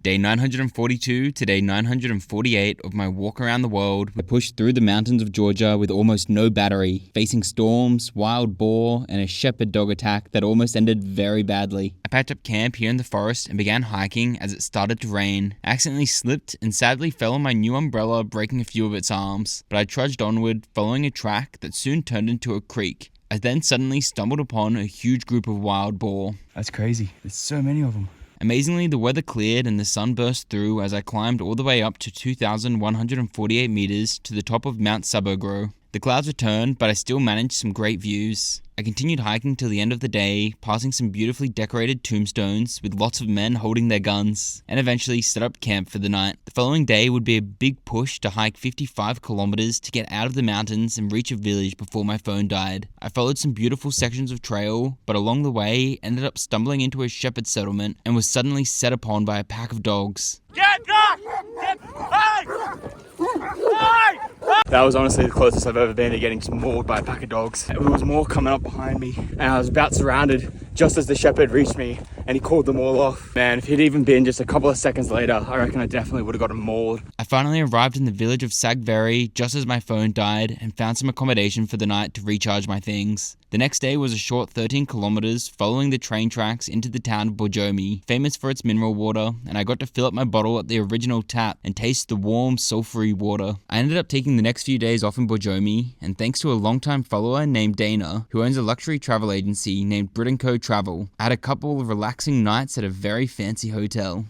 Day 942 to day 948 of my walk around the world. I pushed through the mountains of Georgia with almost no battery, facing storms, wild boar, and a shepherd dog attack that almost ended very badly. I packed up camp here in the forest and began hiking as it started to rain. I accidentally slipped and sadly fell on my new umbrella, breaking a few of its arms, but I trudged onward, following a track that soon turned into a creek. I then suddenly stumbled upon a huge group of wild boar. That's crazy. There's so many of them. Amazingly, the weather cleared and the sun burst through as I climbed all the way up to 2,148 meters to the top of Mount Suburrow. The clouds returned, but I still managed some great views. I continued hiking till the end of the day, passing some beautifully decorated tombstones with lots of men holding their guns, and eventually set up camp for the night. The following day would be a big push to hike 55 kilometers to get out of the mountains and reach a village before my phone died. I followed some beautiful sections of trail, but along the way ended up stumbling into a shepherd settlement and was suddenly set upon by a pack of dogs. Get back! That was honestly the closest I've ever been to getting mauled by a pack of dogs. There was more coming up behind me, and I was about surrounded just as the shepherd reached me, and he called them all off. Man, if he'd even been just a couple of seconds later, I reckon I definitely would have got him mauled. I finally arrived in the village of Sagveri just as my phone died and found some accommodation for the night to recharge my things. The next day was a short 13 kilometers following the train tracks into the town of Borjomi, famous for its mineral water, and I got to fill up my bottle at the original tap and taste the warm, sulfury water. I ended up taking the next few days off in Borjomi, and thanks to a longtime follower named Dana, who owns a luxury travel agency named Brit & Co Travel, I had a couple of relaxing nights at a very fancy hotel.